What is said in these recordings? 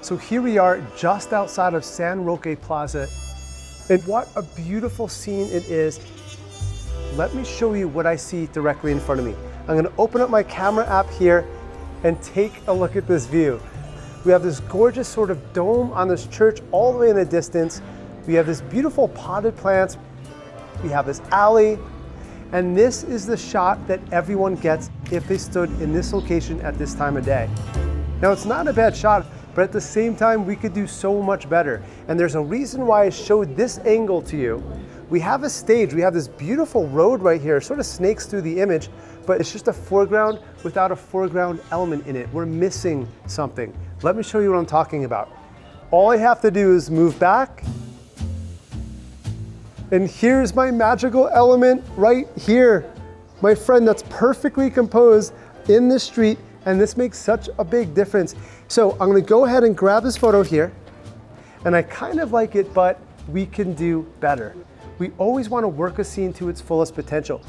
So here we are just outside of San Roque Plaza, and what a beautiful scene it is. Let me show you what I see directly in front of me. I'm gonna open up my camera app here and take a look at this view. We have this gorgeous sort of dome on this church all the way in the distance. We have this beautiful potted plants. We have this alley, and this is the shot that everyone gets if they stood in this location at this time of day. Now, it's not a bad shot, but at the same time, we could do so much better. And there's a reason why I showed this angle to you. We have a stage, we have this beautiful road right here, sort of snakes through the image, but it's just a foreground without a foreground element in it. We're missing something. Let me show you what I'm talking about. All I have to do is move back, and here's my magical element right here. My friend, that's perfectly composed in the street, and this makes such a big difference. So I'm gonna go ahead and grab this photo here, and I kind of like it, but we can do better. We always wanna work a scene to its fullest potential.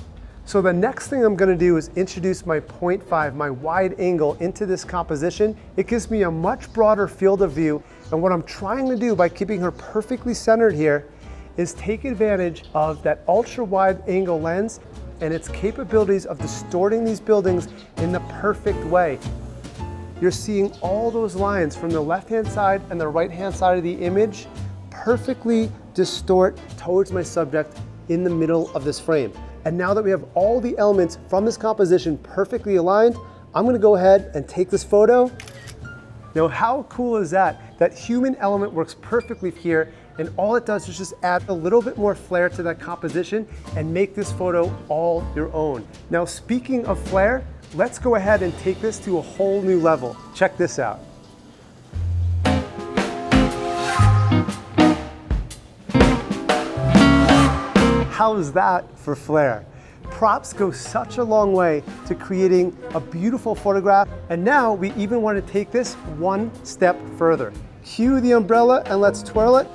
So the next thing I'm gonna do is introduce my 0.5, my wide angle, into this composition. It gives me a much broader field of view, and what I'm trying to do by keeping her perfectly centered here is take advantage of that ultra wide angle lens and its capabilities of distorting these buildings in the perfect way. You're seeing all those lines from the left-hand side and the right-hand side of the image perfectly distort towards my subject in the middle of this frame. And now that we have all the elements from this composition perfectly aligned, I'm gonna go ahead and take this photo. Now, how cool is that? That human element works perfectly here, and all it does is just add a little bit more flair to that composition and make this photo all your own. Now, speaking of flair, let's go ahead and take this to a whole new level. Check this out. How's that for flair? Props go such a long way to creating a beautiful photograph, and now we even want to take this one step further. Cue the umbrella and let's twirl it.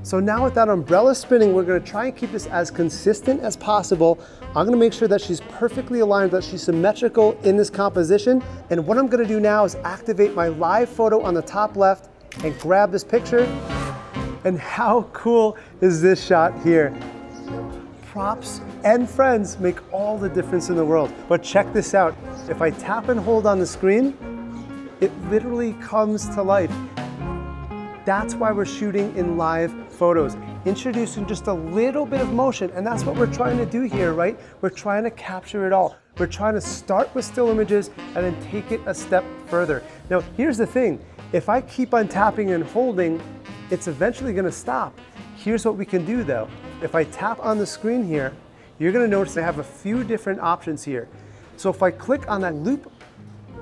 So now with that umbrella spinning, we're gonna try and keep this as consistent as possible. I'm gonna make sure that she's perfectly aligned, that she's symmetrical in this composition. And what I'm gonna do now is activate my live photo on the top left and grab this picture. And how cool is this shot here? Props and friends make all the difference in the world. But check this out. If I tap and hold on the screen, it literally comes to life. That's why we're shooting in live photos, introducing just a little bit of motion, and that's what we're trying to do here, right? We're trying to capture it all. We're trying to start with still images and then take it a step further. Now, here's the thing. If I keep on tapping and holding, it's eventually gonna stop. Here's what we can do though. If I tap on the screen here, you're gonna notice I have a few different options here. So if I click on that loop,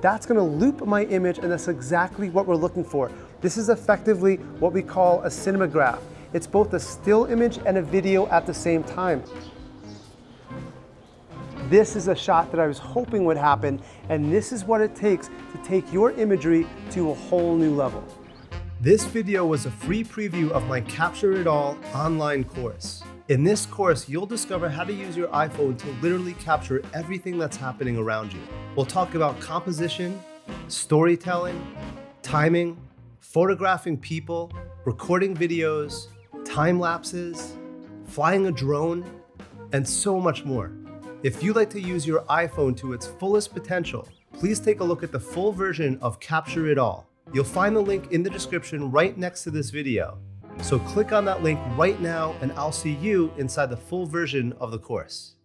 that's gonna loop my image, and that's exactly what we're looking for. This is effectively what we call a cinematograph. It's both a still image and a video at the same time. This is a shot that I was hoping would happen, and this is what it takes to take your imagery to a whole new level. This video was a free preview of my Capture It All online course. In this course, you'll discover how to use your iPhone to literally capture everything that's happening around you. We'll talk about composition, storytelling, timing, photographing people, recording videos, time lapses, flying a drone, and so much more. If you'd like to use your iPhone to its fullest potential, please take a look at the full version of Capture It All. You'll find the link in the description right next to this video. So click on that link right now and I'll see you inside the full version of the course.